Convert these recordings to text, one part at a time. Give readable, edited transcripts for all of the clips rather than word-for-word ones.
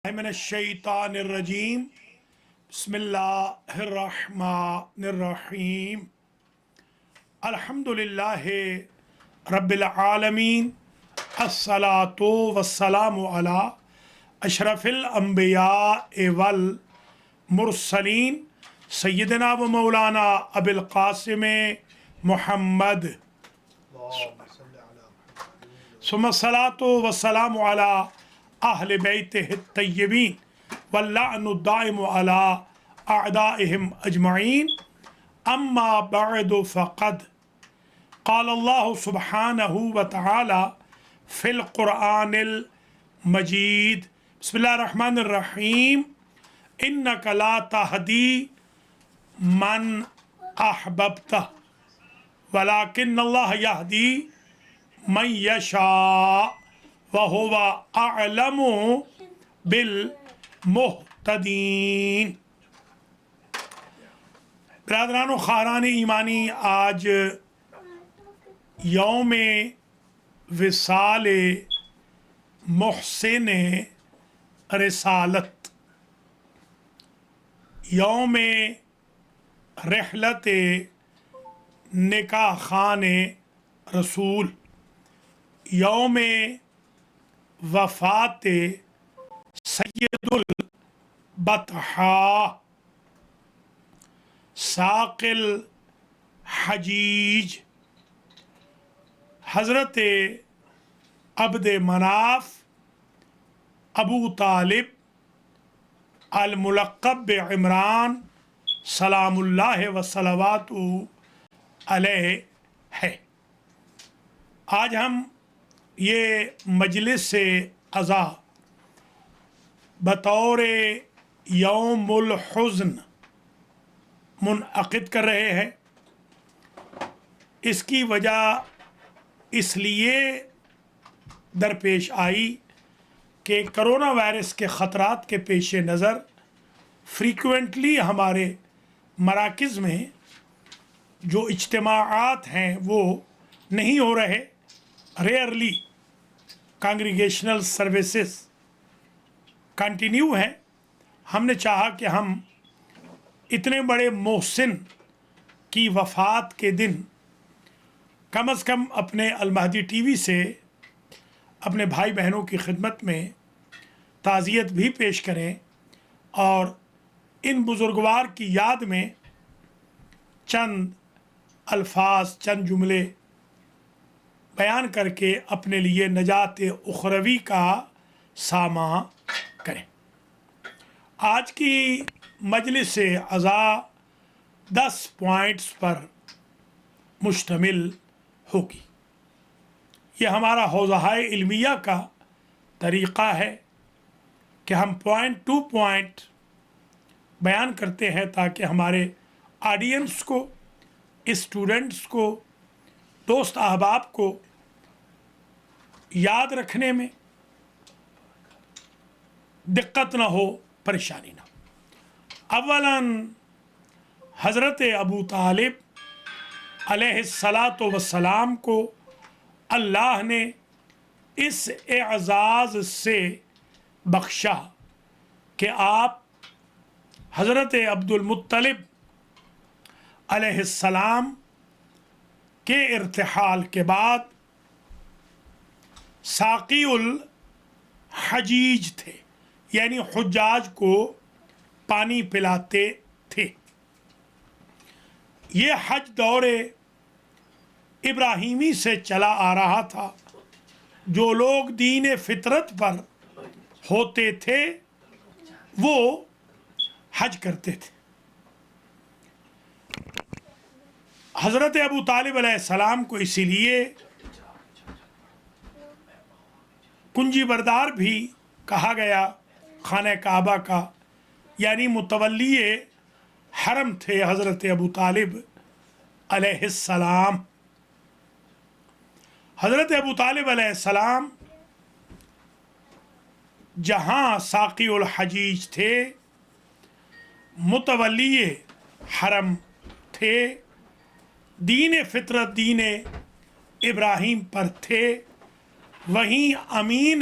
من الشیطان الرجیم بسم اللہ الرحمن الرحیم الحمد للہ رب العالمین الصلاۃ والسلام علی اشرف الانبیاء والمرسلین سیدنا و مولانا ابی القاسم محمد ثم الصلاۃ والسلام علی اہل بیتہ الطیبین واللعن الدائم علی اعدائہم اجمعین اما بعد فقد قال اللہ سبحانہ وتعالی فی القرآن المجید بسم اللہ الرحمن الرحیم انک لا تہدی من احببتہ ولکن اللہ یہدی من یشاء وَهُوَ أَعْلَمُ بِالْمُهْتَدِينَ۔ برادران و خواہران ایمانی، آج یوم وصال محسن رسالت، یوم رحلت نکاح خان رسول، یوم وفات سید البطحاء ساق الحجیج حضرت عبد مناف ابو طالب الملقب بعمران سلام اللہ وصلوات علیہ ہے۔ آج ہم یہ مجلس عزا بطور یوم الحزن منعقد کر رہے ہیں۔ اس کی وجہ اس لیے درپیش آئی کہ کرونا وائرس کے خطرات کے پیش نظر فریکوینٹلی ہمارے مراکز میں جو اجتماعات ہیں وہ نہیں ہو رہے، ریئرلی کانگریگیشنل سروسز کنٹینیو ہیں۔ ہم نے چاہا کہ ہم اتنے بڑے محسن کی وفات کے دن کم از کم اپنے المہدی ٹی وی سے اپنے بھائی بہنوں کی خدمت میں تعزیت بھی پیش کریں اور ان بزرگوار کی یاد میں چند الفاظ، چند جملے بیان کر کے اپنے لیے نجات اخروی کا ساماں کریں۔ آج کی مجلس عزا 10 پوائنٹس پر مشتمل ہوگی۔ یہ ہمارا حوزہ علمیہ کا طریقہ ہے کہ ہم پوائنٹ ٹو پوائنٹ بیان کرتے ہیں تاکہ ہمارے آڈینس کو، اسٹوڈنٹس کو، دوست احباب کو یاد رکھنے میں دقت نہ ہو، پریشانی نہ ہو۔ اولاً حضرت ابو طالب علیہ الصلاۃ والسلام کو اللہ نے اس اعزاز سے بخشا کہ آپ حضرت عبد المطلب علیہ السلام کے ارتحال کے بعد ساقی الحجیج تھے، یعنی حجاج کو پانی پلاتے تھے۔ یہ حج دور ابراہیمی سے چلا آ رہا تھا۔ جو لوگ دین فطرت پر ہوتے تھے وہ حج کرتے تھے۔ حضرت ابو طالب علیہ السلام کو اسی لیے کنجی بردار بھی کہا گیا، خانہ کعبہ کا، یعنی متولی حرم تھے حضرت ابو طالب علیہ السلام۔ حضرت ابو طالب علیہ السلام جہاں ساقی الحجیج تھے، متولی حرم تھے، دین فطرت دین ابراہیم پر تھے، وہیں امین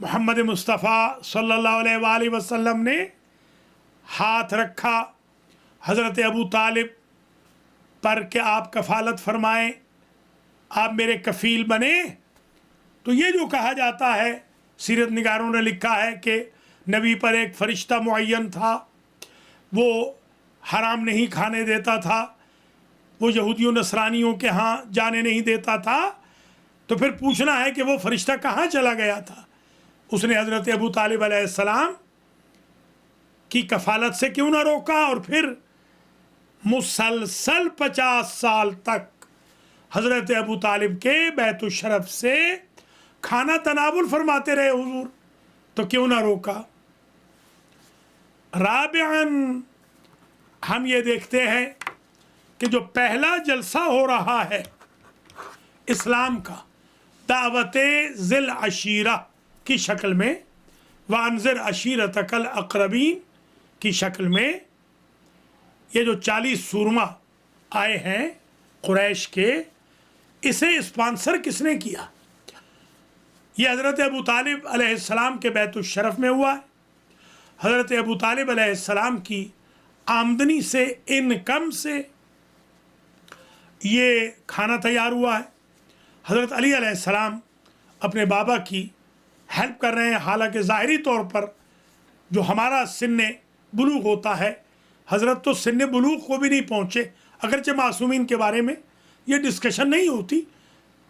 محمد مصطفیٰ صلی اللہ علیہ وآلہ وسلم نے ہاتھ رکھا حضرت ابو طالب پر کہ آپ کفالت فرمائیں، آپ میرے کفیل بنے. تو یہ جو کہا جاتا ہے، سیرت نگاروں نے لکھا ہے کہ نبی پر ایک فرشتہ معین تھا، وہ حرام نہیں کھانے دیتا تھا، وہ یہودیوں نصرانیوں کے ہاں جانے نہیں دیتا تھا. تو پھر پوچھنا ہے کہ وہ فرشتہ کہاں چلا گیا تھا؟ اس نے حضرت ابو طالب علیہ السلام کی کفالت سے کیوں نہ روکا؟ اور پھر مسلسل 50 سال تک حضرت ابو طالب کے بیت الشرف سے کھانا تناول فرماتے رہے حضور، تو کیوں نہ روکا؟ رابعاً ہم یہ دیکھتے ہیں کہ جو پہلا جلسہ ہو رہا ہے اسلام کا، دعوت ذی العشیرہ کی شکل میں، وانذر عشیرتک الاقربین کی شکل میں، یہ جو 40 سورما آئے ہیں قریش کے، اسے اسپانسر کس نے کیا؟ یہ حضرت ابو طالب علیہ السلام کے بیت الشرف میں ہوا ہے. حضرت ابو طالب علیہ السلام کی آمدنی سے، انکم سے یہ کھانا تیار ہوا ہے. حضرت علی علیہ السلام اپنے بابا کی ہیلپ کر رہے ہیں، حالانکہ ظاہری طور پر جو ہمارا سن بلوغ ہوتا ہے، حضرت تو سن بلوغ کو بھی نہیں پہنچے. اگرچہ معصومین کے بارے میں یہ ڈسکشن نہیں ہوتی،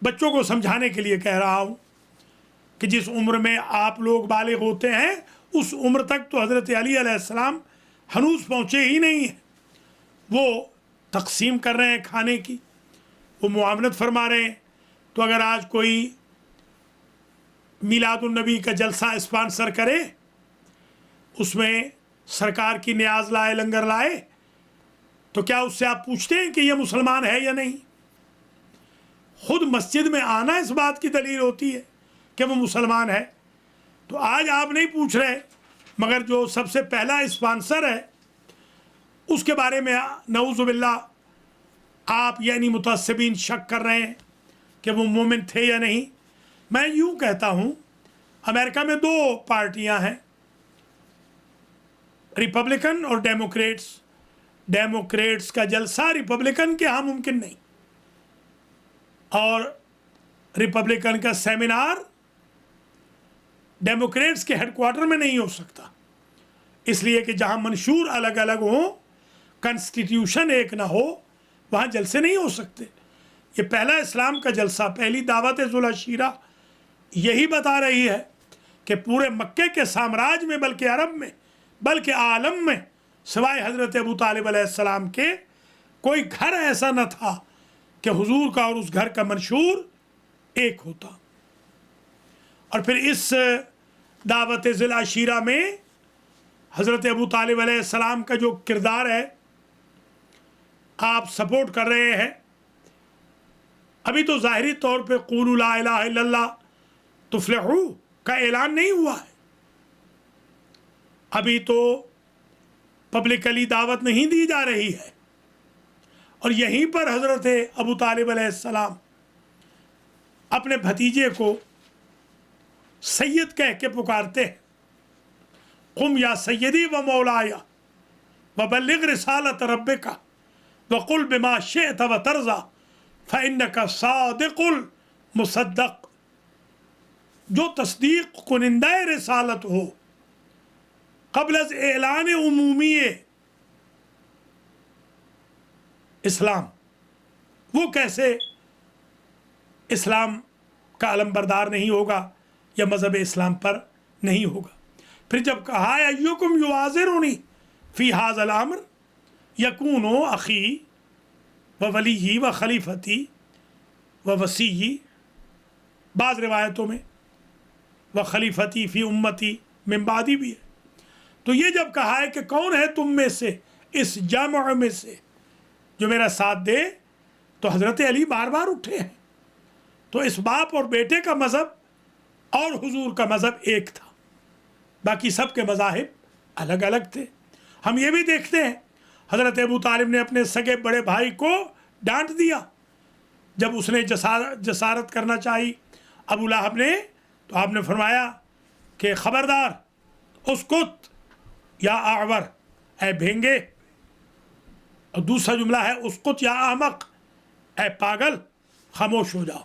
بچوں کو سمجھانے کے لیے کہہ رہا ہوں کہ جس عمر میں آپ لوگ بالغ ہوتے ہیں اس عمر تک تو حضرت علی علیہ السلام ہنوز پہنچے ہی نہیں ہیں. وہ تقسیم کر رہے ہیں کھانے کی، وہ معاونت فرما رہے ہیں. تو اگر آج کوئی میلاد النبی کا جلسہ اسپانسر کرے، اس میں سرکار کی نیاز لائے، لنگر لائے، تو کیا اس سے آپ پوچھتے ہیں کہ یہ مسلمان ہے یا نہیں؟ خود مسجد میں آنا اس بات کی دلیل ہوتی ہے کہ وہ مسلمان ہے. تو آج آپ نہیں پوچھ رہے، مگر جو سب سے پہلا اسپانسر ہے اس کے بارے میں نعوذ باللہ آپ یعنی متعصبین شک کر رہے ہیں کہ وہ مومن تھے یا نہیں. میں یوں کہتا ہوں، امریکہ میں 2 پارٹیاں ہیں، ریپبلکن اور ڈیموکریٹس. ڈیموکریٹس کا جلسہ ریپبلکن کے ہاں ممکن نہیں، اور ریپبلکن کا سیمینار ڈیموکریٹس کے ہیڈ کوارٹر میں نہیں ہو سکتا، اس لیے کہ جہاں منشور الگ الگ ہوں، کنسٹیٹیوشن ایک نہ ہو، وہاں جلسے نہیں ہو سکتے. یہ پہلا اسلام کا جلسہ، پہلی دعوت ذی العشیرہ یہی بتا رہی ہے کہ پورے مکے کے سامراج میں، بلکہ عرب میں، بلکہ عالم میں، سوائے حضرت ابو طالب علیہ السلام کے کوئی گھر ایسا نہ تھا کہ حضور کا اور اس گھر کا منشور ایک ہوتا. اور پھر اس دعوت ذی العشیرہ میں حضرت ابو طالب علیہ السلام کا جو کردار ہے آپ سپورٹ کر رہے ہیں. ابھی تو ظاہری طور پہ قولوا لا الہ الا اللہ تفلحوا کا اعلان نہیں ہوا ہے، ابھی تو پبلکلی دعوت نہیں دی جا رہی ہے. اور یہیں پر حضرت ابو طالب علیہ السلام اپنے بھتیجے کو سید کہہ کے پکارتے ہیں، قم یا سیدی و مولایا وبلغ رسالت ربک وقل بما شئت وترضى فإنك صادق المصدق. جو تصدیق کنندہ رسالت ہو قبل از اعلان عمومی اسلام، وہ کیسے اسلام کا علم بردار نہیں ہوگا یا مذہب اسلام پر نہیں ہوگا؟ پھر جب کہا ایکم یعاذرنی فی ھذا الامر یکون اخی و ولی و خلیفتی و وصی، بعض روایتوں میں و خلیفتی فی امتی من بعدی بھی ہے. تو یہ جب کہا ہے کہ کون ہے تم میں سے اس جمع میں سے جو میرا ساتھ دے، تو حضرت علی بار بار اٹھے ہیں. تو اس باپ اور بیٹے کا مذہب اور حضور کا مذہب ایک تھا، باقی سب کے مذاہب الگ الگ تھے. ہم یہ بھی دیکھتے ہیں حضرت ابو طالب نے اپنے سگے بڑے بھائی کو ڈانٹ دیا جب اس نے جسارت کرنا چاہی ابو لہب نے، تو آپ نے فرمایا کہ خبردار اسکت یا اعور، اے بھینگے، اور دوسرا جملہ ہے اسکت یا احمق، اے پاگل خاموش ہو جاؤ۔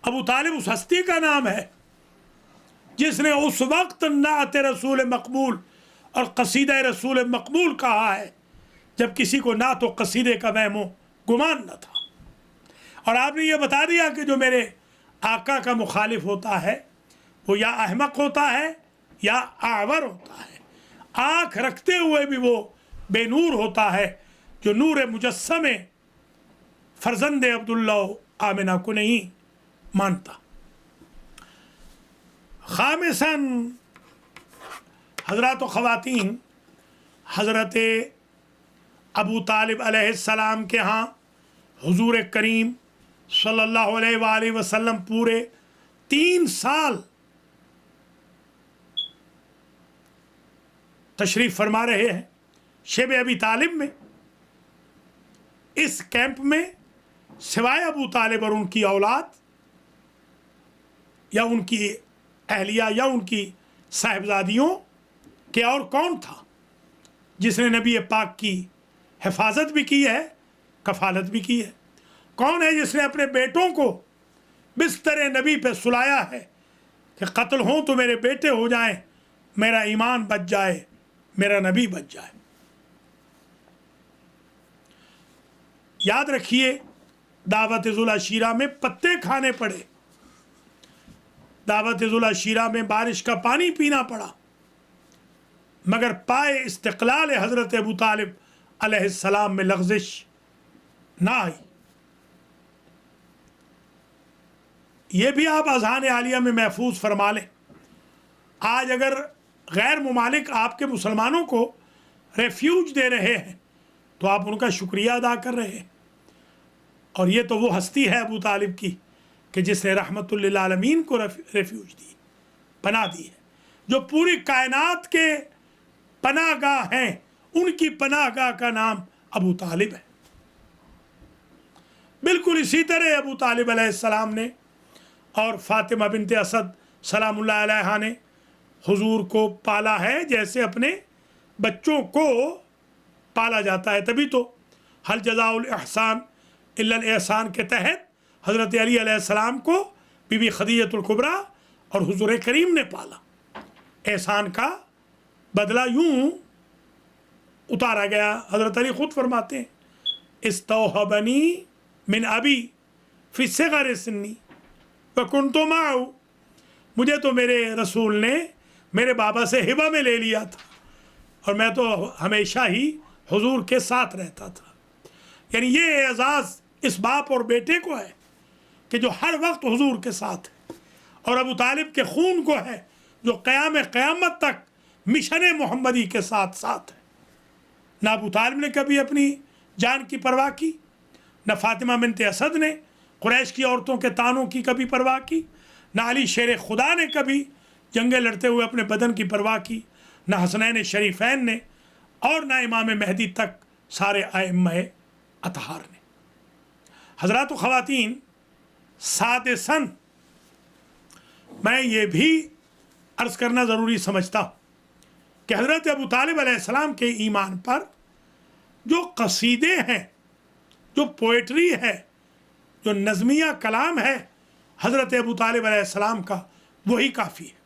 ابو طالب اس ہستی کا نام ہے جس نے اس وقت نعت رسول مقبول اور قصیدہ رسول مقبول کہا ہے جب کسی کو نعت و قصیدے کا وہم و گمان نہ تھا، اور آپ نے یہ بتا دیا کہ جو میرے آقا کا مخالف ہوتا ہے وہ یا احمق ہوتا ہے یا اعور ہوتا ہے، آنکھ رکھتے ہوئے بھی وہ بے نور ہوتا ہے جو نور مجسم فرزند عبداللہ و آمنہ کو نہیں مانتا۔ خامساً حضرات و خواتین، حضرت ابو طالب علیہ السلام کے ہاں حضور کریم صلی اللہ علیہ وآلہ وسلم پورے 3 سال تشریف فرما رہے ہیں شیب ابی طالب میں۔ اس کیمپ میں سوائے ابو طالب اور ان کی اولاد یا ان کی اہلیہ یا ان کی صاحبزادیوں کے اور کون تھا جس نے نبی پاک کی حفاظت بھی کی ہے، کفالت بھی کی ہے؟ کون ہے جس نے اپنے بیٹوں کو بستر نبی پہ سلایا ہے کہ قتل ہوں تو میرے بیٹے ہو جائیں، میرا ایمان بچ جائے، میرا نبی بچ جائے؟ یاد رکھیے دعوت ذوالعشیرہ میں پتے کھانے پڑے، دعوت ذوالعشیرہ میں بارش کا پانی پینا پڑا، مگر پائے استقلال حضرت ابو طالب علیہ السلام میں لغزش نہ آئی۔ یہ بھی آپ اذہان عالیہ میں محفوظ فرما لیں۔ آج اگر غیر ممالک آپ کے مسلمانوں کو ریفیوج دے رہے ہیں تو آپ ان کا شکریہ ادا کر رہے ہیں، اور یہ تو وہ ہستی ہے ابو طالب کی کہ جس نے رحمت للعالمین کو ریفیوج دی، پناہ دی ہے، جو پوری کائنات کے پناہ گاہ ہیں، ان کی پناہ گاہ کا نام ابو طالب ہے۔ بالکل اسی طرح ابو طالب علیہ السلام نے اور فاطمہ بنت اسد سلام اللہ علیہا نے حضور کو پالا ہے جیسے اپنے بچوں کو پالا جاتا ہے۔ تبھی تو حل جزاء الاحسان الا الاحسان کے تحت حضرت علی علیہ السلام کو بی بی خدیجۃ الکبریٰ اور حضور کریم نے پالا۔ احسان کا بدلہ یوں اتارا گیا، حضرت علی خود فرماتے ہیں استوہبنی من ابی فی صغر سنی وکنت معہ، مجھے تو میرے رسول نے میرے بابا سے ہبہ میں لے لیا تھا اور میں تو ہمیشہ ہی حضور کے ساتھ رہتا تھا۔ یعنی یہ اعزاز اس باپ اور بیٹے کو ہے کہ جو ہر وقت حضور کے ساتھ ہے، اور ابو طالب کے خون کو ہے جو قیامت تک مشن محمدی کے ساتھ ساتھ ہے۔ نہ ابو طالب نے کبھی اپنی جان کی پرواہ کی، نہ فاطمہ بنت اسد نے قریش کی عورتوں کے تانوں کی کبھی پرواہ کی، نہ علی شیر خدا نے کبھی جنگیں لڑتے ہوئے اپنے بدن کی پرواہ کی، نہ حسنین شریفین نے، اور نہ امام مہدی تک سارے ائمہ اطہار نے۔ حضرات و خواتین، سادساً میں یہ بھی عرض کرنا ضروری سمجھتا ہوں کہ حضرت ابو طالب علیہ السلام کے ایمان پر جو قصیدے ہیں، جو پوئٹری ہے، جو نظمیہ کلام ہے حضرت ابو طالب علیہ السلام کا، وہی کافی ہے،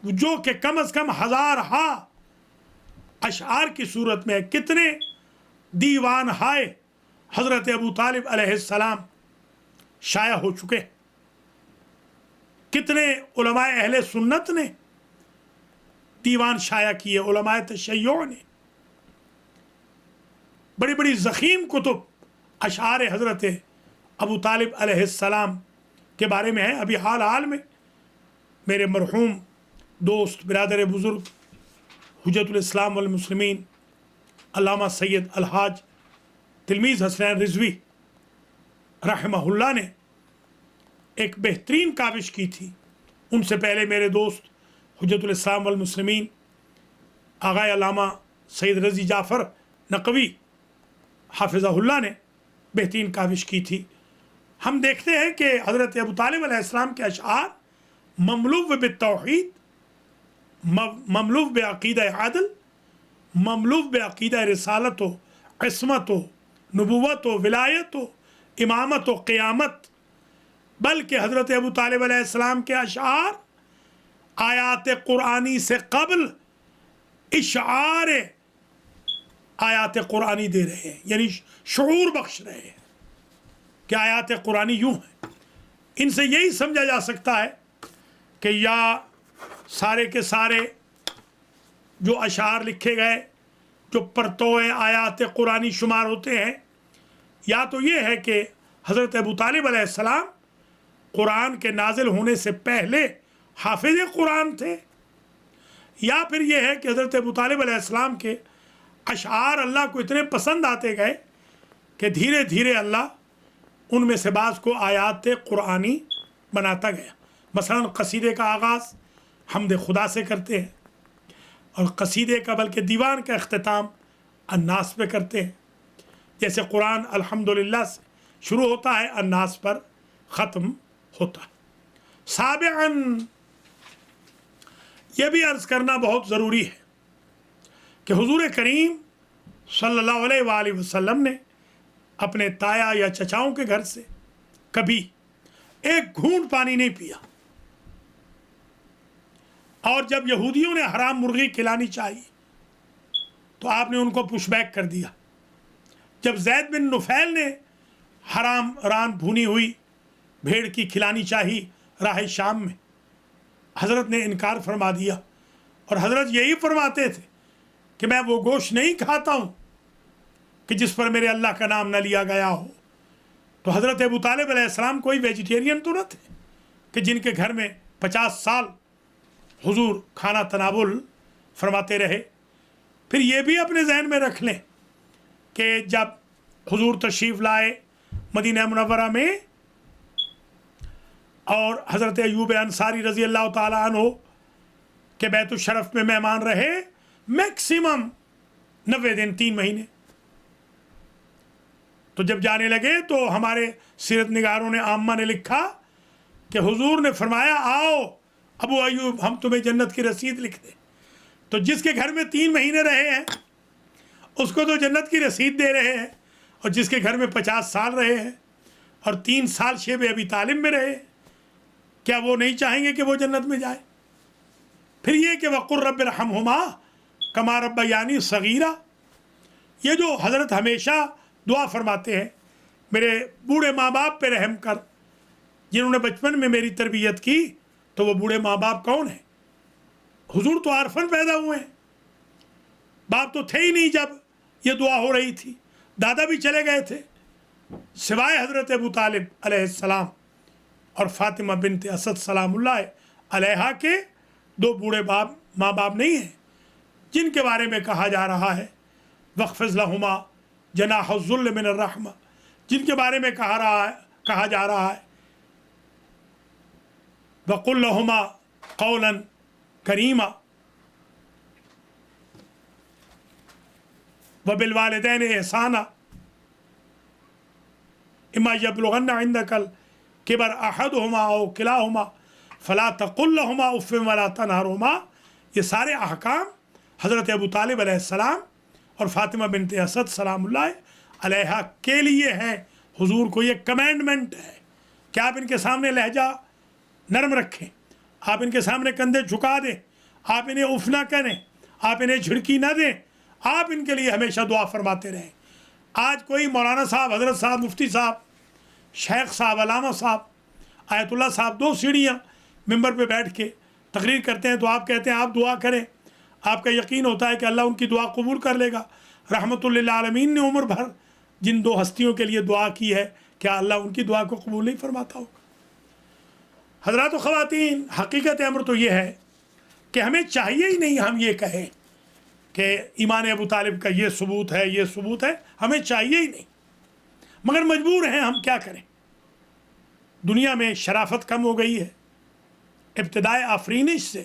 جو کہ کم از کم 1000 اشعار کی صورت میں کتنے دیوان ہائے حضرت ابو طالب علیہ السلام شائع ہو چکے، کتنے علماء اہل سنت نے دیوان شائع کیے، علماء تشیع نے، بڑی بڑی ضخیم کتب اشعار حضرت ابو طالب علیہ السلام کے بارے میں ہے۔ ابھی حال میں میرے مرحوم دوست برادر بزرگ حجت الاسلام والمسلمین علامہ سید الحاج تلمیذ حسنین رضوی رحمہ اللہ نے ایک بہترین کاوش کی تھی۔ ان سے پہلے میرے دوست حجت الاسلام والمسلمین آغا علامہ سید رضی جعفر نقوی حافظہ اللہ نے بہترین کاوش کی تھی۔ ہم دیکھتے ہیں کہ حضرت ابو طالب علیہ السلام کے اشعار مملو بالتوحید، مملو بعقیدہ عدل، مملو بعقیدہ رسالت و عصمت و نبوت و ولایت و امامت و قیامت، بلکہ حضرت ابو طالب علیہ السلام کے اشعار آیات قرآنی سے قبل اشعار آیات قرآنی دے رہے ہیں، یعنی شعور بخش رہے ہیں کہ آیات قرآنی یوں ہیں۔ ان سے یہی سمجھا جا سکتا ہے کہ یا سارے کے سارے جو اشعار لکھے گئے جو پرتوئے آیات قرآنی شمار ہوتے ہیں، یا تو یہ ہے کہ حضرت ابو طالب علیہ السلام قرآن کے نازل ہونے سے پہلے حافظ قرآن تھے، یا پھر یہ ہے کہ حضرت ابو طالب علیہ السلام کے اشعار اللہ کو اتنے پسند آتے گئے کہ دھیرے دھیرے اللہ ان میں سے بعض کو آیات قرآنی بناتا گیا۔ مثلا قصیدے کا آغاز حمد خدا سے کرتے ہیں، اور قصیدے کا بلکہ دیوان کا اختتام الناس پہ کرتے ہیں، جیسے قرآن الحمدللہ سے شروع ہوتا ہے، الناس پر ختم ہوتا ہے۔ سابعاً، یہ بھی عرض کرنا بہت ضروری ہے کہ حضور کریم صلی اللہ علیہ وآلہ وسلم نے اپنے تایا یا چچاؤں کے گھر سے کبھی ایک گھونٹ پانی نہیں پیا، اور جب یہودیوں نے حرام مرغی کھلانی چاہی تو آپ نے ان کو پش بیک کر دیا۔ جب زید بن نفیل نے حرام ران بھونی ہوئی بھیڑ کی کھلانی چاہی راہ شام میں، حضرت نے انکار فرما دیا، اور حضرت یہی فرماتے تھے کہ میں وہ گوشت نہیں کھاتا ہوں کہ جس پر میرے اللہ کا نام نہ لیا گیا ہو۔ تو حضرت ابو طالب علیہ السلام کوئی ویجیٹیرین تو نہ تھے کہ جن کے گھر میں 50 سال حضور کھانا تناول فرماتے رہے۔ پھر یہ بھی اپنے ذہن میں رکھ لیں کہ جب حضور تشریف لائے مدینہ منورہ میں اور حضرت ایوب انصاری رضی اللہ تعالیٰ عنہ کے بیت الشرف میں مہمان رہے میکسیمم 90 دن، 3 مہینے، تو جب جانے لگے تو ہمارے سیرت نگاروں نے عامہ نے لکھا کہ حضور نے فرمایا آؤ ابو ایوب ہم تمہیں جنت کی رسید لکھ دیں۔ تو جس کے گھر میں 3 مہینے رہے ہیں اس کو تو جنت کی رسید دے رہے ہیں، اور جس کے گھر میں 50 سال رہے ہیں اور 3 سال شیب ابی طالب میں رہے، کیا وہ نہیں چاہیں گے کہ وہ جنت میں جائے؟ پھر یہ کہ وقر رب ارحمہما کما ربیانی صغیرہ، یہ جو حضرت ہمیشہ دعا فرماتے ہیں میرے بوڑھے ماں باپ پہ رحم کر، جنہوں نے بچپن میں میری تربیت کی، تو وہ بوڑھے ماں باپ کون ہیں؟ حضور تو عرفن پیدا ہوئے ہیں، باپ تو تھے ہی نہیں جب یہ دعا ہو رہی تھی، دادا بھی چلے گئے تھے، سوائے حضرت ابو طالب علیہ السلام اور فاطمہ بنت اسد سلام اللہ علیہا کے 2 بوڑھے ماں باپ نہیں ہیں جن کے بارے میں کہا جا رہا ہے وَخْفِضْ لَهُمَا جناح الذل من الرحمہ، جن کے بارے میں کہا جا رہا ہے وَقُلْ لَهُمَا قَوْلًا كَرِيمًا وَبِالْوَالِدَيْنِ إِحْسَانًا إِمَّا يَبْلُغَنَّ عِندَكَ الْكِبَرَ أَحَدُهُمَا أَوْ كِلَاهُمَا فَلَا تَقُلْ لَهُمَا أُفٍّ وَلَا تَنْهَرْهُمَا، یہ سارے احکام حضرت ابو طالب علیہ السلام اور فاطمہ بنت اسد سلام اللہ علیہا کے لیے ہیں۔ حضور کو یہ کمینڈمنٹ ہے کہ آپ ان کے سامنے لہجہ نرم رکھیں، آپ ان کے سامنے کندھے جھکا دیں، آپ انہیں اف نہ کریں، آپ انہیں جھڑکی نہ دیں، آپ ان کے لیے ہمیشہ دعا فرماتے رہیں۔ آج کوئی مولانا صاحب، حضرت صاحب، مفتی صاحب، شیخ صاحب، علامہ صاحب، آیت اللہ صاحب 2 سیڑھیاں ممبر پہ بیٹھ کے تقریر کرتے ہیں تو آپ کہتے ہیں آپ دعا کریں، آپ کا یقین ہوتا ہے کہ اللہ ان کی دعا قبول کر لے گا۔ رحمت للعالمین نے عمر بھر جن 2 ہستیوں کے لیے دعا کی ہے، کیا اللہ ان کی دعا کو قبول نہیں فرماتا ہوگا؟ حضرات و خواتین، حقیقت امر تو یہ ہے کہ ہمیں چاہیے ہی نہیں ہم یہ کہیں کہ ایمان ابو طالب کا یہ ثبوت ہے، یہ ثبوت ہے، ہمیں چاہیے ہی نہیں، مگر مجبور ہیں، ہم کیا کریں؟ دنیا میں شرافت کم ہو گئی ہے۔ ابتدائے آفرینش سے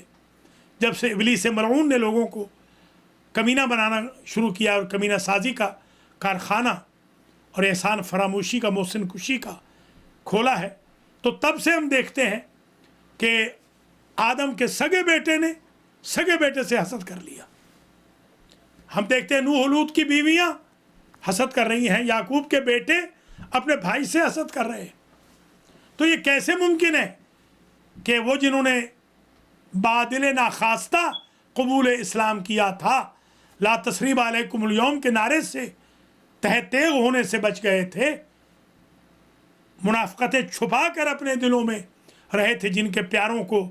جب سے ابلیس ملعون نے لوگوں کو کمینہ بنانا شروع کیا اور کمینہ سازی کا کارخانہ اور احسان فراموشی کا، محسن کشی کا کھولا ہے، تو تب سے ہم دیکھتے ہیں کہ آدم کے سگے بیٹے نے سگے بیٹے سے حسد کر لیا. ہم دیکھتے ہیں نوح و لوط کی بیویاں حسد کر رہی ہیں, یعقوب کے بیٹے اپنے بھائی سے حسد کر رہے ہیں. تو یہ کیسے ممکن ہے کہ وہ جنہوں نے بادل ناخواستہ قبول اسلام کیا تھا, لا تثریب علیکم اليوم کے نعرے سے تہ تیغ ہونے سے بچ گئے تھے, منافقتیں چھپا کر اپنے دلوں میں رہے تھے, جن کے پیاروں کو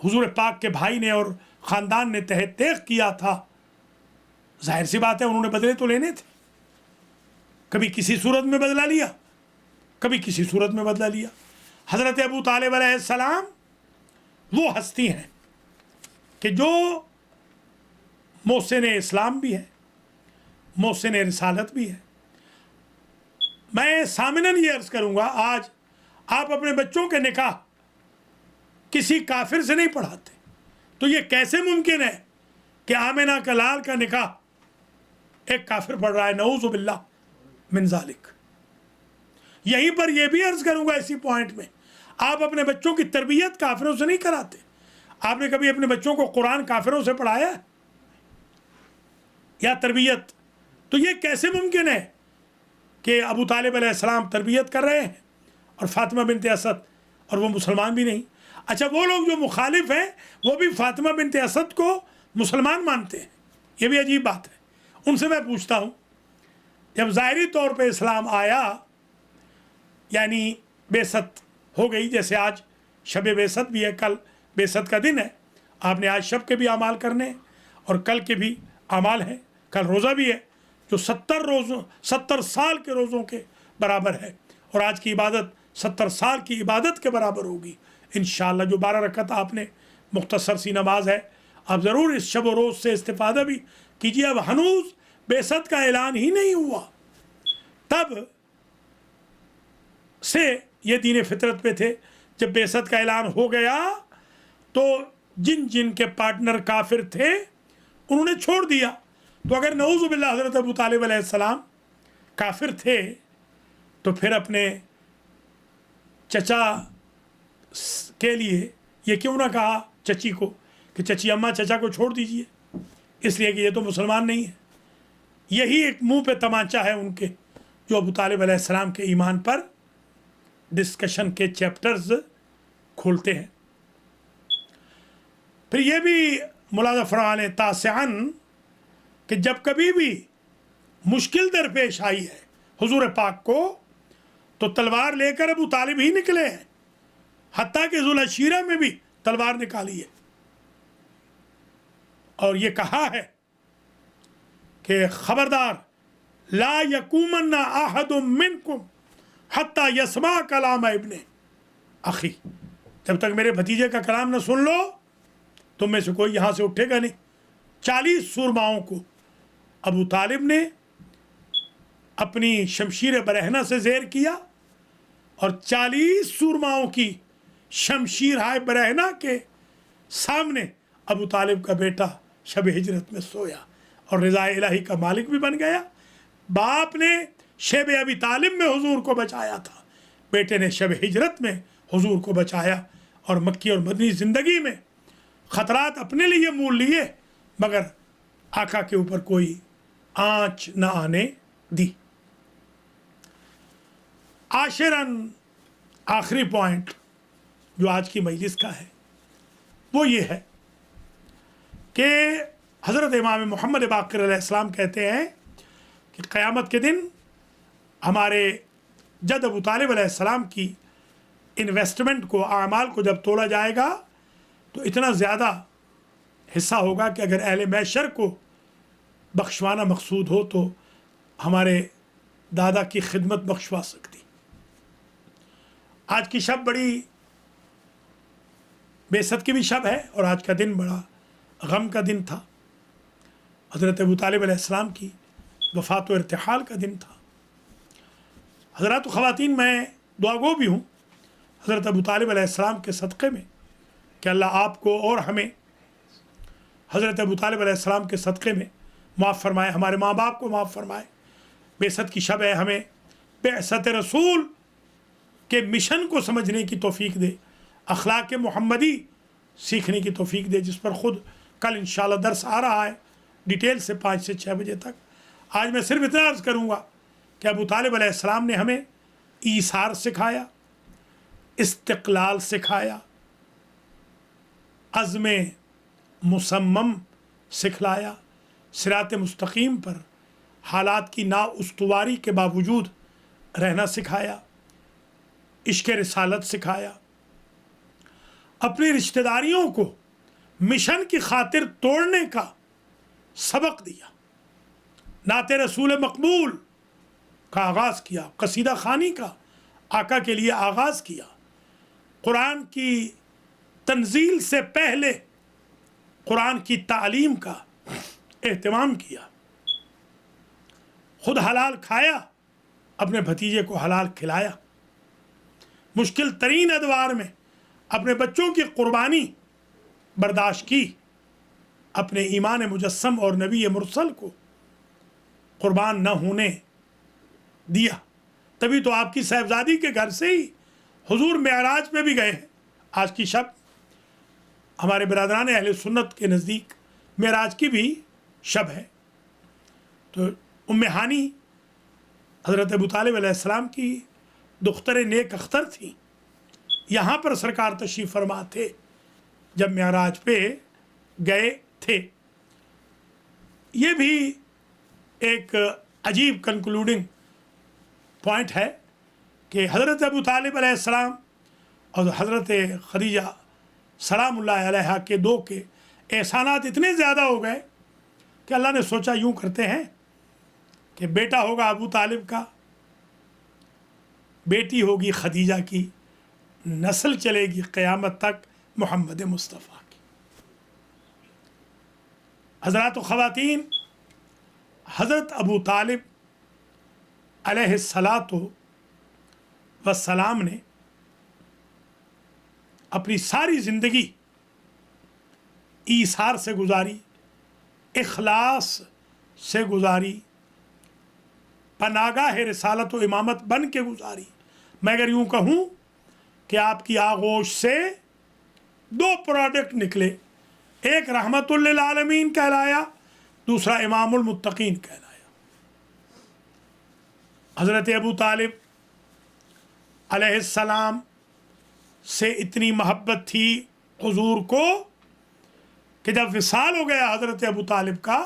حضور پاک کے بھائی نے اور خاندان نے تہ تیغ کیا تھا, ظاہر سی بات ہے انہوں نے بدلے تو لینے تھے. کبھی کسی صورت میں بدلہ لیا, کبھی کسی صورت میں بدلہ لیا. حضرت ابو طالب علیہ السلام وہ ہستی ہیں کہ جو محسن اسلام بھی ہے, محسن رسالت بھی ہے. میں سامناً یہ عرض کروں گا, آج آپ اپنے بچوں کے نکاح کسی کافر سے نہیں پڑھاتے, تو یہ کیسے ممکن ہے کہ آمنہ کا لال کا نکاح ایک کافر پڑھ رہا ہے؟ نعوذ باللہ من ذالک. یہیں پر یہ بھی عرض کروں گا اسی پوائنٹ میں, آپ اپنے بچوں کی تربیت کافروں سے نہیں کراتے. آپ نے کبھی اپنے بچوں کو قرآن کافروں سے پڑھایا ہے یا تربیت؟ تو یہ کیسے ممکن ہے کہ ابو طالب علیہ السلام تربیت کر رہے ہیں اور فاطمہ بنت اسد, اور وہ مسلمان بھی نہیں؟ اچھا, وہ لوگ جو مخالف ہیں وہ بھی فاطمہ بنت اسد کو مسلمان مانتے ہیں, یہ بھی عجیب بات ہے. ان سے میں پوچھتا ہوں, جب ظاہری طور پہ اسلام آیا, یعنی بعثت ہو گئی, جیسے آج شب بعثت بھی ہے, کل بعثت کا دن ہے, آپ نے آج شب کے بھی اعمال کرنے ہیں اور کل کے بھی اعمال ہیں, کل روزہ بھی ہے جو 70 سال کے روزوں کے برابر ہے, اور آج کی عبادت 70 سال کی عبادت کے برابر ہوگی انشاءاللہ. جو 12 رکعت آپ نے مختصر سی نماز ہے, آپ ضرور اس شب و روز سے استفادہ بھی کیجیے. اب ہنوز بعثت کا اعلان ہی نہیں ہوا, تب سے یہ دین فطرت پہ تھے. جب بعثت کا اعلان ہو گیا تو جن جن کے پارٹنر کافر تھے انہوں نے چھوڑ دیا. تو اگر نعوذ باللہ حضرت ابو طالب علیہ السلام کافر تھے تو پھر اپنے چچا کے لیے یہ کیوں نہ کہا چچی کو کہ چچی اماں چچا کو چھوڑ دیجئے, اس لیے کہ یہ تو مسلمان نہیں ہے. یہی ایک منہ پہ تمانچہ ہے ان کے, جو ابو طالب علیہ السلام کے ایمان پر ڈسکشن کے چیپٹرز کھولتے ہیں. پھر یہ بھی ملاحظہ فرمائیں تاسعاً کہ جب کبھی بھی مشکل درپیش آئی ہے حضور پاک کو, تو تلوار لے کر ابو طالب ہی نکلے ہیں, حتیٰ کہ ذوالعشیرہ میں بھی تلوار نکالی ہے, اور یہ کہا ہے کہ خبردار لا یقومن احد منکم حتی یسمع کلام ابن اخی, جب تک میرے بھتیجے کا کلام نہ سن لو تم میں سے کوئی یہاں سے اٹھے گا نہیں. 40 سورماؤں کو ابو طالب نے اپنی شمشیر برہنہ سے زیر کیا, اور 40 سورماؤں کی شمشیر ہائے برہنہ کے سامنے ابو طالب کا بیٹا شب ہجرت میں سویا اور رضا الہی کا مالک بھی بن گیا. باپ نے شب ابی طالب میں حضور کو بچایا تھا, بیٹے نے شب ہجرت میں حضور کو بچایا, اور مکی اور مدنی زندگی میں خطرات اپنے لیے مول لیے مگر آقا کے اوپر کوئی آنچ نہ آنے دی. عاشراً آخری پوائنٹ جو آج کی مجلس کا ہے وہ یہ ہے کہ حضرت امام محمد باقر علیہ السلام کہتے ہیں کہ قیامت کے دن ہمارے جد ابو طالب علیہ السلام کی انویسٹمنٹ کو, اعمال کو جب تولا جائے گا تو اتنا زیادہ حصہ ہوگا کہ اگر اہل محشر کو بخشوانا مقصود ہو تو ہمارے دادا کی خدمت بخشوا سکتی. آج کی شب بڑی بعثت کی بھی شب ہے, اور آج کا دن بڑا غم کا دن تھا. حضرت ابو طالب علیہ السلام کی وفات و ارتحال کا دن تھا. حضرات و خواتین, میں دعا گو بھی ہوں حضرت ابو طالب علیہ السلام کے صدقے میں کہ اللہ آپ کو اور ہمیں حضرت ابو طالب علیہ السلام کے صدقے میں معاف فرمائے, ہمارے ماں باپ کو معاف فرمائے. بعثت کی شب ہے, ہمیں بعثت رسول کے مشن کو سمجھنے کی توفیق دے, اخلاق محمدی سیکھنے کی توفیق دے، جس پر خود کل انشاءاللہ درس آ رہا ہے ڈیٹیل سے 5 سے 6 بجے تک۔ آج میں صرف اتنا عرض کروں گا کہ ابو طالب علیہ السلام نے ہمیں ایثار سکھایا، استقلال سکھایا، عزم مصمم سکھلایا، صراط مستقیم پر حالات کی نااستواری کے باوجود رہنا سکھایا، عشق رسالت سکھایا، اپنی رشتہ داریوں کو مشن کی خاطر توڑنے کا سبق دیا، نعت رسول مقبول کا آغاز کیا، قصیدہ خوانی کا آقا کے لیے آغاز کیا، قرآن کی تنزیل سے پہلے قرآن کی تعلیم کا اہتمام کیا، خود حلال کھایا، اپنے بھتیجے کو حلال کھلایا، مشکل ترین ادوار میں اپنے بچوں کی قربانی برداشت کی، اپنے ایمان مجسم اور نبی مرسل کو قربان نہ ہونے دیا۔ تبھی تو آپ کی صاحبزادی کے گھر سے ہی حضور معراج پہ بھی گئے ہیں۔ آج کی شب ہمارے برادران اہل سنت کے نزدیک معراج کی بھی شب ہے، تو ام ہانی حضرت ابو طالب علیہ السلام کی دختر نیک اختر تھیں، یہاں پر سرکار تشریف فرما تھے جب معراج پہ گئے تھے۔ یہ بھی ایک عجیب کنکلوڈنگ پوائنٹ ہے کہ حضرت ابو طالب علیہ السلام اور حضرت خدیجہ سلام اللہ علیہا کے دو کے احسانات اتنے زیادہ ہو گئے کہ اللہ نے سوچا یوں کرتے ہیں کہ بیٹا ہوگا ابو طالب کا، بیٹی ہوگی خدیجہ کی، نسل چلے گی قیامت تک محمد مصطفیٰ کی۔ حضرات و خواتین، حضرت ابو طالب علیہ الصلاۃ والسلام نے اپنی ساری زندگی ایثار سے گزاری، اخلاص سے گزاری، پناگاہ رسالت و امامت بن کے گزاری۔ میں اگر یوں کہوں کہ آپ کی آغوش سے 2 پروڈکٹ نکلے، ایک رحمت للعالمین کہلایا، دوسرا امام المتقین کہلایا۔ حضرت ابو طالب علیہ السلام سے اتنی محبت تھی حضور کو کہ جب وصال ہو گیا حضرت ابو طالب کا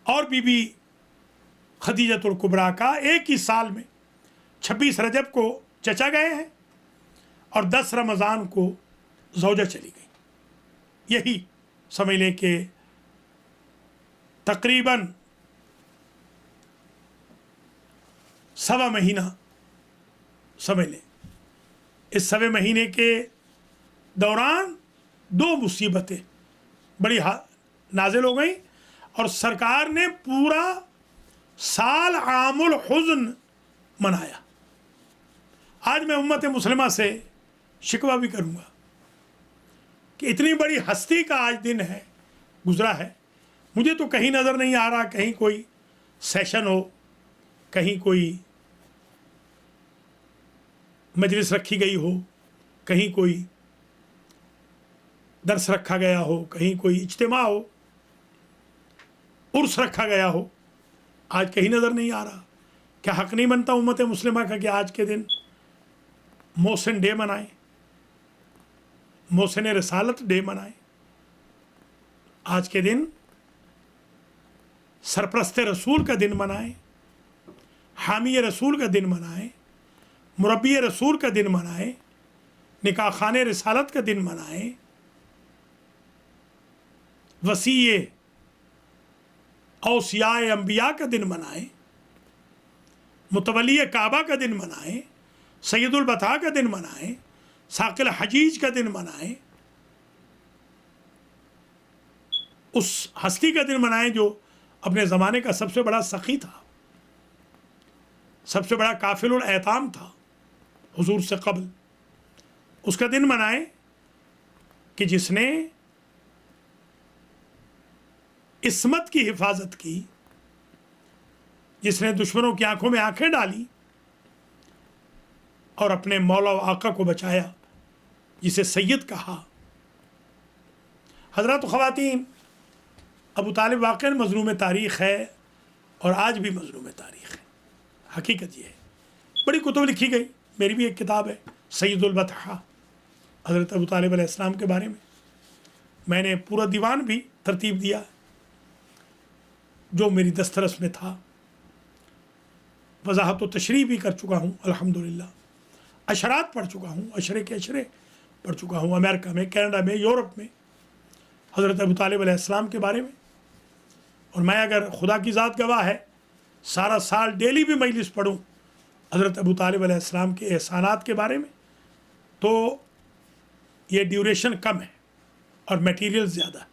اور بی بی خدیجۃ الکبریٰ کا، ایک ہی سال میں 26 رجب کو چچا گئے ہیں اور 10 رمضان کو زوجہ چلی گئی۔ یہی سمجھ لیں کہ تقریباً 1.25 مہینہ سمجھ لیں۔ اس 1.25 مہینے کے دوران 2 مصیبتیں بڑی نازل ہو گئیں اور سرکار نے پورا سال عام الحزن منایا۔ آج میں امت مسلمہ سے شکوہ بھی کروں گا کہ اتنی بڑی ہستی کا آج دن ہے، گزرا ہے، مجھے تو کہیں نظر نہیں آ رہا کہیں کوئی سیشن ہو، کہیں کوئی مجلس رکھی گئی ہو، کہیں کوئی درس رکھا گیا ہو، کہیں کوئی اجتماع ہو، عرس رکھا گیا ہو، آج کہیں نظر نہیں آ رہا۔ کیا حق نہیں بنتا امت مسلمہ کا کہ آج کے دن محسن ڈے منائیں، محسن رسالت ڈے منائیں، آج کے دن سرپرست رسول کا دن منائیں، حامی رسول کا دن منائیں، مربی رسول کا دن منائیں، نکاح خان رسالت کا دن منائیں، وصی اوصیاء انبیاء کا دن منائیں، متولی کعبہ کا دن منائیں، سید البطحاء کا دن منائیں، ثاقب الحجیج کا دن منائیں، اس ہستی کا دن منائیں جو اپنے زمانے کا سب سے بڑا سخی تھا، سب سے بڑا کافل الایتام تھا حضور سے قبل۔ اس کا دن منائیں کہ جس نے عصمت کی حفاظت کی، جس نے دشمنوں کی آنکھوں میں آنکھیں ڈالی اور اپنے مولا و آقا کو بچایا، جسے سید کہا، حضرات و خواتین، ابو طالب واقعاً مظلوم تاریخ ہے اور آج بھی مظلوم تاریخ ہے. حقیقت یہ ہے. بڑی کتب لکھی گئی، میری بھی ایک کتاب ہے سید البطحاء حضرت ابو طالب علیہ السلام کے بارے میں نے پورا دیوان بھی ترتیب دیا جو میری دسترس میں تھا. وضاحت و تشریح بھی کر چکا ہوں الحمدللہ. اشرات پڑھ چکا ہوں، اشرے کے اشرے پڑھ چکا ہوں، امریکہ میں، کینیڈا میں، یورپ میں، حضرت ابو طالب علیہ السلام کے بارے میں. اور میں اگر خدا کی ذات گواہ ہے سارا سال ڈیلی بھی مجلس پڑھوں حضرت ابو طالب علیہ السلام کے احسانات کے بارے میں تو یہ ڈیوریشن کم ہے اور میٹیریل زیادہ ہے.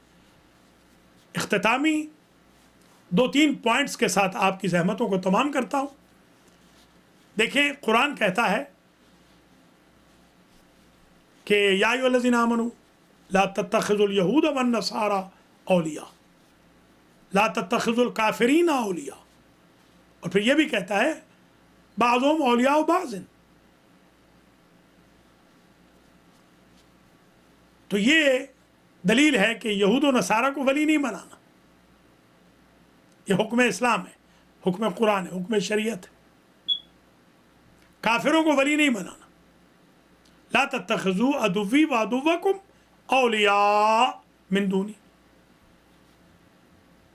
اختتامی 2-3 پوائنٹس کے ساتھ آپ کی زحمتوں کو تمام کرتا ہوں. دیکھیں، قرآن کہتا ہے کہ یا ایھا الذین آمنوا لا تتخذوا الیہود والنصارى اولیاء لا تتخذوا الکافرین اولیاء. اور پھر یہ بھی کہتا ہے بعضهم اولیاء بعض. تو یہ دلیل ہے کہ یہود و نصارہ کو ولی نہیں بنانا. یہ حکم اسلام ہے، حکم قرآن ہے، حکم شریعت ہے. کافروں کو ولی نہیں بنانا. لا تتخذوا عدوی وعدوکم اولیاء من دونی.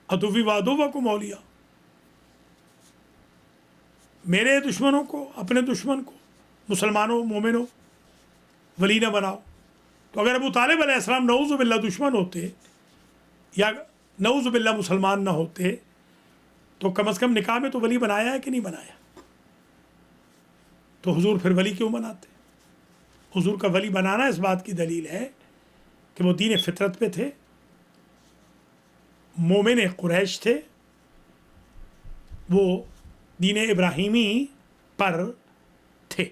عدوی وعدوکم اولیاء، میرے دشمنوں کو، اپنے دشمن کو، مسلمانوں مومنوں ولی نہ بناؤ. تو اگر ابو طالب علیہ السلام نعوذ باللہ دشمن ہوتے یا نعوذ باللہ مسلمان نہ ہوتے تو کم از کم نکاح میں تو ولی بنایا ہے کہ نہیں بنایا؟ تو حضور پھر ولی کیوں بناتے؟ حضور کا ولی بنانا اس بات کی دلیل ہے کہ وہ دین فطرت پہ تھے، مومن قریش تھے، وہ دین ابراہیمی پر تھے.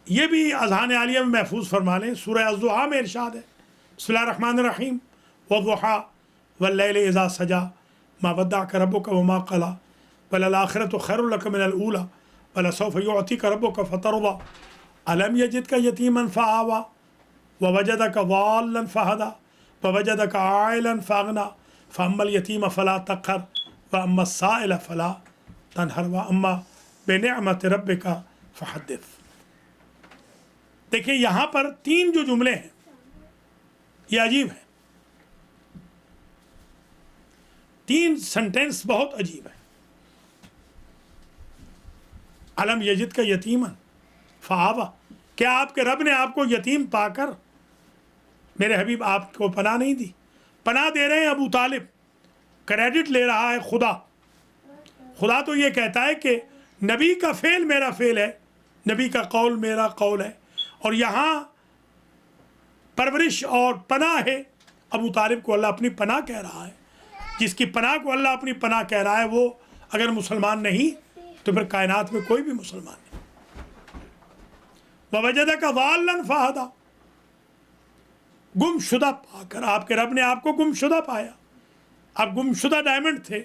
یہ بھی اذہان عالیہ میں محفوظ فرما لیں. سورہ الضحیٰ میں ارشاد ہے بسم اللہ الرحمن الرحیم والضحیٰ واللیل اذا سجا ما ودعک ربک وما قلی وللآخرۃ خیر لک من الاولی ولسوف یعطیک ربک فترضی الم یجدک یتیما فآوی ووجدک ضالا فہدی ووجدک عائلا فاغنی فاما الیتیم فلا تقہر واما السائل فلا تنہر واما بنعمت ربک فحدث. دیکھیں یہاں پر 3 جو جملے ہیں یہ عجیب ہیں. 3 سنٹینس بہت عجیب ہیں. الم یجد کا یتیما فآوی، کیا آپ کے رب نے آپ کو یتیم پا کر میرے حبیب آپ کو پناہ نہیں دی؟ پناہ دے رہے ہیں ابو طالب، کریڈٹ لے رہا ہے خدا. خدا تو یہ کہتا ہے کہ نبی کا فعل میرا فعل ہے، نبی کا قول میرا قول ہے. اور یہاں پرورش اور پناہ ہے. ابو طالب کو اللہ اپنی پناہ کہہ رہا ہے. جس کی پناہ کو اللہ اپنی پناہ کہہ رہا ہے وہ اگر مسلمان نہیں تو پھر کائنات میں کوئی بھی مسلمان نہیں. وَوَجَدَكَ ضَالًّا فَهَدَىٰ، گم شدہ پا کر آپ کے رب نے آپ کو گم شدہ پایا. آپ گم شدہ ڈائمنڈ تھے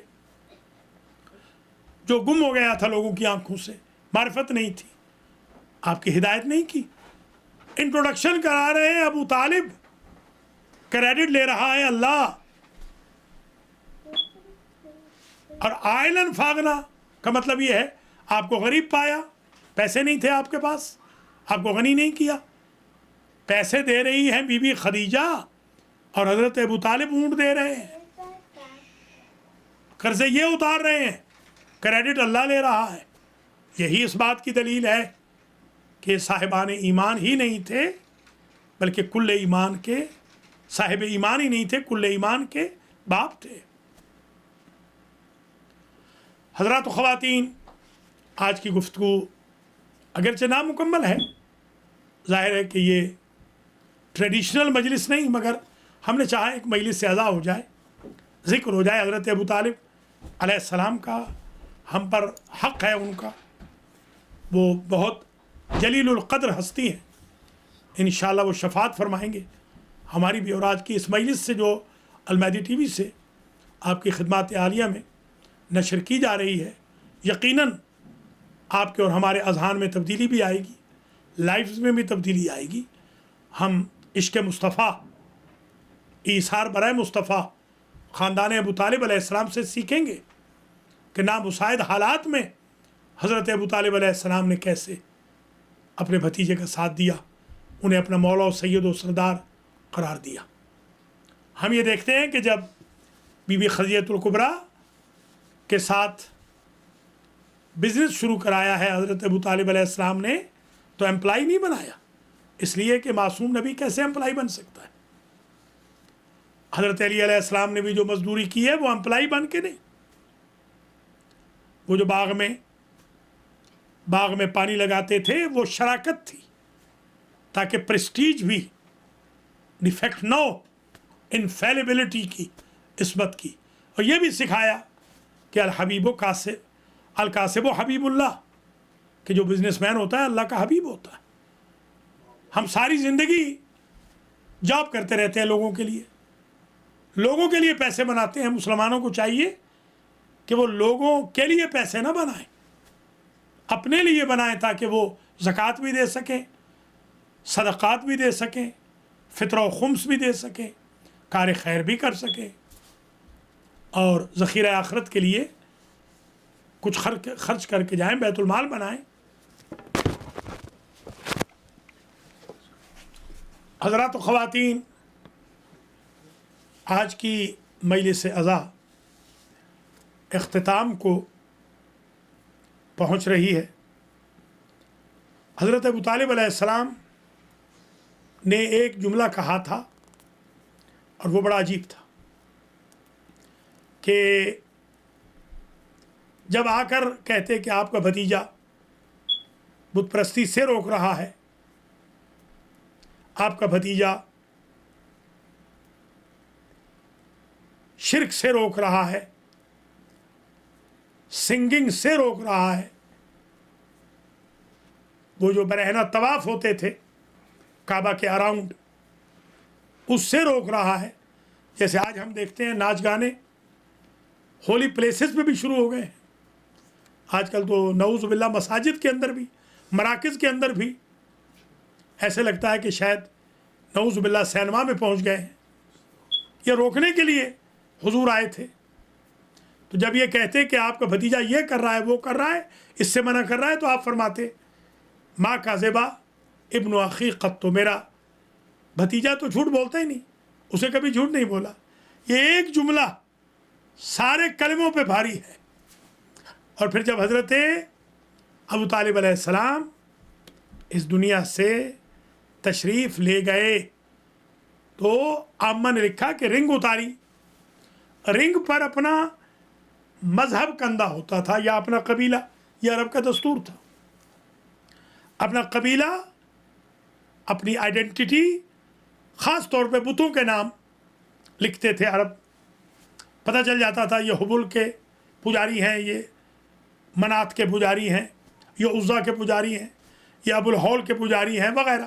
جو گم ہو گیا تھا لوگوں کی آنکھوں سے، معرفت نہیں تھی، آپ کی ہدایت نہیں کی. انٹروڈکشن کرا رہے ہیں ابو طالب، کریڈٹ لے رہا ہے اللہ. اور عائلن فاغنا کا مطلب یہ ہے آپ کو غریب پایا، پیسے نہیں تھے آپ کے پاس، آپ کو غنی نہیں کیا. پیسے دے رہی ہیں بی بی خدیجہ اور حضرت ابو طالب اونٹ دے رہے ہیں، قرضے یہ اتار رہے ہیں، کریڈٹ اللہ لے رہا ہے. یہی اس بات کی دلیل ہے کہ صاحبان ایمان ہی نہیں تھے بلکہ کل ایمان کے صاحب ایمان ہی نہیں تھے، کل ایمان کے باپ تھے. حضرات و خواتین، آج کی گفتگو اگرچہ نامکمل ہے، ظاہر ہے کہ یہ ٹریڈیشنل مجلس نہیں، مگر ہم نے چاہا ایک مجلس سے اعضاء ہو جائے، ذکر ہو جائے حضرت ابو طالب علیہ السلام کا. ہم پر حق ہے ان کا، وہ بہت جلیل القدر ہستی ہیں. انشاءاللہ وہ شفاعت فرمائیں گے ہماری بھی. اور آج کی اس مجلس سے جو المہدی ٹی وی سے آپ کی خدمات عالیہ میں نشر کی جا رہی ہے، یقیناً آپ کے اور ہمارے اذہان میں تبدیلی بھی آئے گی، لائفز میں بھی تبدیلی آئے گی. ہم عشق مصطفیٰ، ایثار برائے مصطفیٰ خاندان ابو طالب علیہ السلام سے سیکھیں گے کہ نامساعد حالات میں حضرت ابو طالب علیہ السلام نے کیسے اپنے بھتیجے کا ساتھ دیا، انہیں اپنا مولا و سید و سردار قرار دیا۔ ہم یہ دیکھتے ہیں کہ جب بی بی خدیجہ الکبریٰ کے ساتھ بزنس شروع کرایا ہے حضرت ابو طالب علیہ السلام نے، تو امپلائی نہیں بنایا، اس لیے کہ معصوم نبی کیسے امپلائی بن سکتا ہے۔ حضرت علی علیہ السلام نے بھی جو مزدوری کی ہے وہ امپلائی بن کے نہیں، وہ جو باغ میں پانی لگاتے تھے وہ شراکت تھی، تاکہ پریسٹیج بھی ڈیفیکٹ نہ ہو، انفیلیبلٹی کی، عصمت کی۔ اور یہ بھی سکھایا کہ الکاسب و حبیب اللہ، کہ جو بزنس مین ہوتا ہے اللہ کا حبیب ہوتا ہے۔ ہم ساری زندگی جاب کرتے رہتے ہیں لوگوں کے لیے پیسے بناتے ہیں۔ مسلمانوں کو چاہیے کہ وہ لوگوں کے لیے پیسے نہ بنائیں، اپنے لیے بنائیں، تاکہ وہ زکوٰۃ بھی دے سکیں، صدقات بھی دے سکیں، فطر و خمس بھی دے سکیں، کار خیر بھی کر سکیں، اور ذخیرہ آخرت کے لیے کچھ خرچ کر کے جائیں، بیت المال بنائیں۔ حضرات و خواتین، آج کی مجلس عزا اختتام کو پہنچ رہی ہے۔ حضرت ابو طالب علیہ السلام نے ایک جملہ کہا تھا اور وہ بڑا عجیب تھا، کہ جب آ کر کہتے کہ آپ کا بھتیجا بت پرستی سے روک رہا ہے، آپ کا بھتیجا شرک سے روک رہا ہے، سنگنگ سے روک رہا ہے، وہ جو برہنہ طواف ہوتے تھے کعبہ کے اراؤنڈ، اس سے روک رہا ہے۔ جیسے آج ہم دیکھتے ہیں ناچ گانے ہولی پلیسز پہ بھی شروع ہو گئے ہیں، آج کل تو نعوذ باللہ مساجد کے اندر بھی، مراکز کے اندر بھی ایسے لگتا ہے کہ شاید نعوذ باللہ سینما میں پہنچ گئے ہیں۔ یہ روکنے کے لیے حضور آئے تھے۔ تو جب یہ کہتے کہ آپ کا بھتیجا یہ کر رہا ہے، وہ کر رہا ہے، اس سے منع کر رہا ہے، تو آپ فرماتے ماں کاذبہ ابن اخی قط، تو میرا بھتیجا تو جھوٹ بولتا ہی نہیں، اسے کبھی جھوٹ نہیں بولا۔ یہ ایک جملہ سارے کلموں پہ بھاری ہے۔ اور پھر جب حضرت ابو طالب علیہ السلام اس دنیا سے تشریف لے گئے تو عامہ نے لکھا کہ رنگ اتاری، رنگ پر اپنا مذہب کندہ ہوتا تھا یا اپنا قبیلہ، یہ عرب کا دستور تھا۔ اپنا قبیلہ، اپنی آئیڈینٹی، خاص طور پہ بتوں کے نام لکھتے تھے عرب، پتہ چل جاتا تھا یہ حبل کے پجاری ہیں، یہ منات کے پجاری ہیں، یہ عزا کے پجاری ہیں، یہ ابو الہول کے پجاری ہیں وغیرہ۔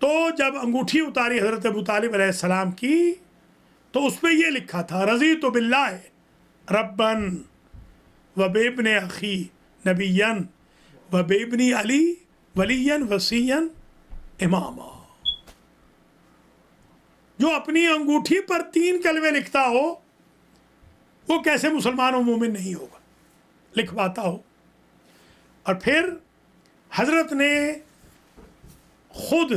تو جب انگوٹھی اتاری حضرت ابو طالب علیہ السلام کی تو اس پہ یہ لکھا تھا رضیت باللہ ربن و بابن اخی نبیا و بابن علی ولیا وصیا اماما۔ جو اپنی انگوٹھی پر 3 کلمے لکھتا ہو وہ کیسے مسلمان و مومن نہیں ہوگا، لکھواتا ہو۔ اور پھر حضرت نے خود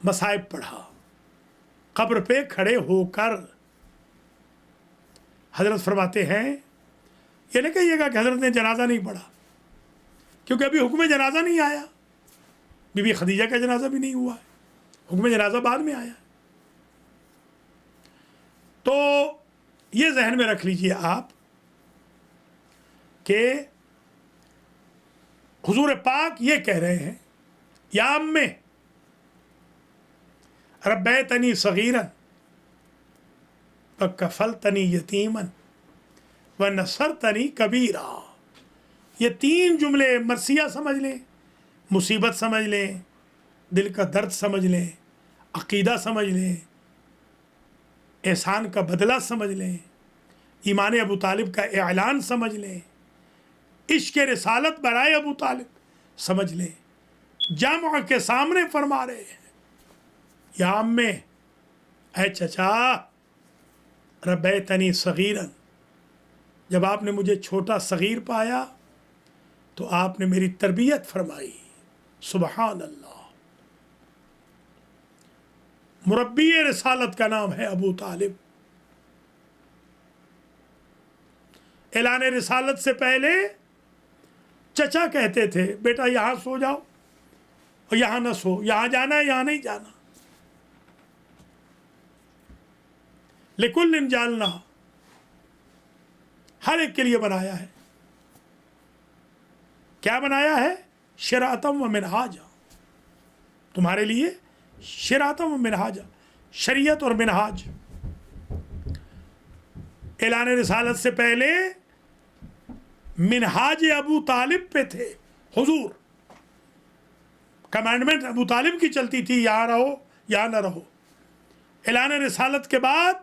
مصائب پڑھا، قبر پہ کھڑے ہو کر۔ حضرت فرماتے ہیں، یہ نہیں کہیے گا کہ حضرت نے جنازہ نہیں پڑھا، کیونکہ ابھی حکم جنازہ نہیں آیا، بی بی خدیجہ کا جنازہ بھی نہیں ہوا ہے، حکم جنازہ بعد میں آیا۔ تو یہ ذہن میں رکھ لیجئے آپ کہ حضور پاک یہ کہہ رہے ہیں، یا امّے ربیتنی صغیرا وکفلتنی یتیما ونصرتنی کبیرا۔ یہ 3 جملے مرثیہ سمجھ لیں، مصیبت سمجھ لیں، دل کا درد سمجھ لیں، عقیدہ سمجھ لیں، احسان کا بدلہ سمجھ لیں، ایمان ابو طالب کا اعلان سمجھ لیں، عشق رسالت برائے ابو طالب، سمجھ لیں جمع کے سامنے فرما رہے ہیں، یا امّے، اے چچا، ربیتنی صغیراً، جب آپ نے مجھے چھوٹا صغیر پایا تو آپ نے میری تربیت فرمائی۔ سبحان اللہ۔ مربی رسالت کا نام ہے ابو طالب۔ اعلان رسالت سے پہلے چچا کہتے تھے بیٹا یہاں سو جاؤ اور یہاں نہ سو، یہاں جانا ہے یہاں نہیں جانا۔ لِكُلٍّ جَعَلْنَا، ہر ایک کے لیے بنایا ہے۔ کیا بنایا ہے؟ شرعۃ و منہاجا، تمہارے لیے شرعۃ و منہاجا، شریعت اور منہاج۔ اعلان رسالت سے پہلے منہاج ابو طالب پہ تھے حضور، کمانڈمنٹ ابو طالب کی چلتی تھی، یہاں رہو یہاں نہ رہو۔ اعلان رسالت کے بعد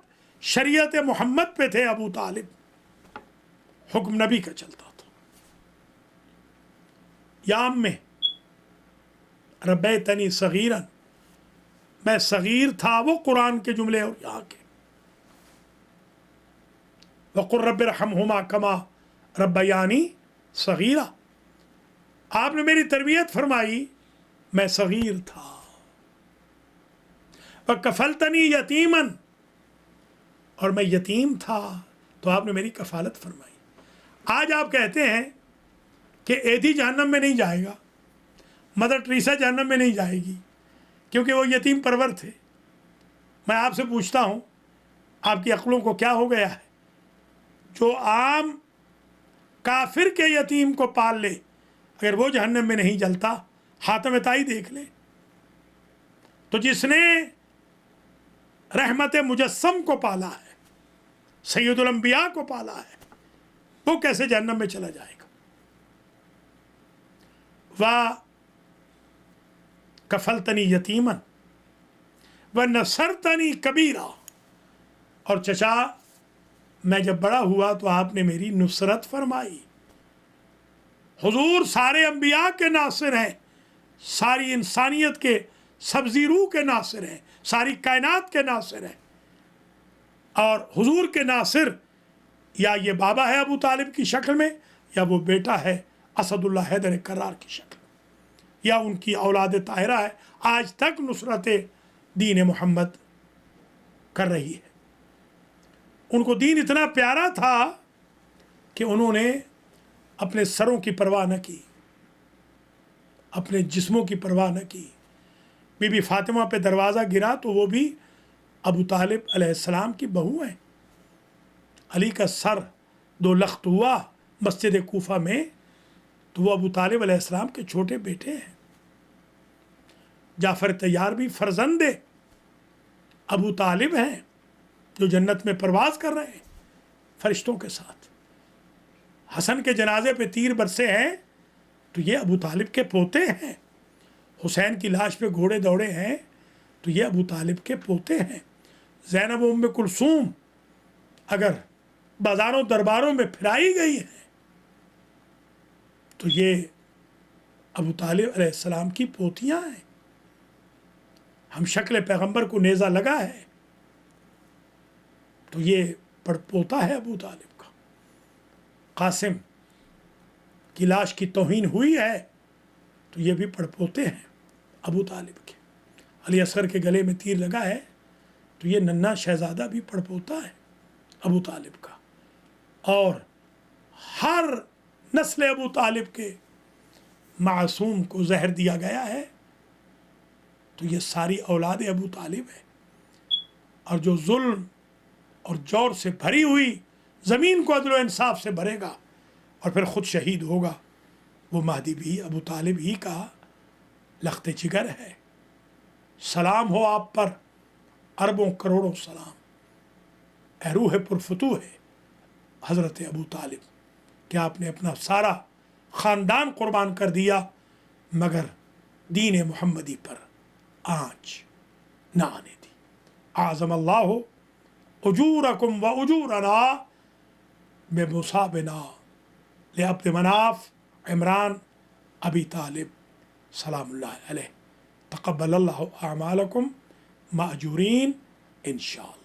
شریعت محمد پہ تھے ابو طالب، حکم نبی کا چلتا تھا۔ یا امّے ربیتنی صغیراً، میں صغیر تھا، وہ قرآن کے جملے اور یہاں کے، وَقُلْ رَبِّ ارْحَمْهُمَا كَمَا رَبَّيَانِي صَغِيرًا، آپ نے میری تربیت فرمائی، میں صغیر تھا۔ وَكَفَلْتَنِي يَتِيمًا، اور میں یتیم تھا تو آپ نے میری کفالت فرمائی۔ آج آپ کہتے ہیں کہ ایدھی جہنم میں نہیں جائے گا، مدر ٹریسا جہنم میں نہیں جائے گی کیونکہ وہ یتیم پرور تھے۔ میں آپ سے پوچھتا ہوں، آپ کی عقلوں کو کیا ہو گیا ہے؟ جو عام کافر کے یتیم کو پال لے، اگر وہ جہنم میں نہیں جلتا، حاتم طائی دیکھ لے۔ تو جس نے رحمت مجسم کو پالا ہے، سید الانبیاء کو پالا ہے، وہ کیسے جہنم میں چلا جائے گا؟ وَكَفَلْتَنِي يَتِيمًا وَنَصَرْتَنِي كَبِيرًا، اور چچا میں جب بڑا ہوا تو آپ نے میری نصرت فرمائی۔ حضور سارے انبیاء کے ناصر ہیں، ساری انسانیت کے سبزی روح کے ناصر ہیں، ساری کائنات کے ناصر ہیں، اور حضور کے ناصر یا یہ بابا ہے ابو طالب کی شکل میں، یا وہ بیٹا ہے اسد اللہ حیدر کرار کی شکل میں، یا ان کی اولاد طاہرہ ہے، آج تک نصرت دین محمد کر رہی ہے۔ ان کو دین اتنا پیارا تھا کہ انہوں نے اپنے سروں کی پرواہ نہ کی، اپنے جسموں کی پرواہ نہ کی۔ بی بی فاطمہ پہ دروازہ گرا تو وہ بھی ابو طالب علیہ السلام کی بہو ہیں۔ علی کا سر 2 لخت ہوا مسجد کوفہ میں تو وہ ابو طالب علیہ السلام کے چھوٹے بیٹے ہیں۔ جعفر طیار بھی فرزند ابو طالب ہیں جو جنت میں پرواز کر رہے ہیں فرشتوں کے ساتھ۔ حسن کے جنازے پہ تیر برسے ہیں تو یہ ابو طالب کے پوتے ہیں۔ حسین کی لاش پہ گھوڑے دوڑے ہیں تو یہ ابو طالب کے پوتے ہیں۔ زینب و ام کلثوم اگر بازاروں درباروں میں پھرائی گئی ہیں تو یہ ابو طالب علیہ السلام کی پوتیاں ہیں۔ ہم شکل پیغمبر کو نیزہ لگا ہے تو یہ پڑپوتا ہے ابو طالب کا۔ قاسم کی لاش کی توہین ہوئی ہے تو یہ بھی پڑپوتے ہیں ابو طالب کے۔ علی اصغر کے گلے میں تیر لگا ہے تو یہ ننھا شہزادہ بھی پڑپوتا ہے ابو طالب کا۔ اور ہر نسل ابو طالب کے معصوم کو زہر دیا گیا ہے تو یہ ساری اولاد ابو طالب ہے۔ اور جو ظلم اور جور سے بھری ہوئی زمین کو عدل و انصاف سے بھرے گا اور پھر خود شہید ہوگا، وہ مہدی بھی ابو طالب ہی کا لخت جگر ہے۔ سلام ہو آپ پر، اربوں کروڑوں سلام، اے روح پرفتوح ہے حضرت ابو طالب، کہ آپ نے اپنا سارا خاندان قربان کر دیا مگر دین محمدی پر آنچ نہ آنے دی۔ اعظم اللہ اجورکم و اجورنا بمصابنا لعبد مناف عمران ابی طالب سلام اللہ علیہ. تقبل اللہ اعمالکم ماجورین انشاءاللہ.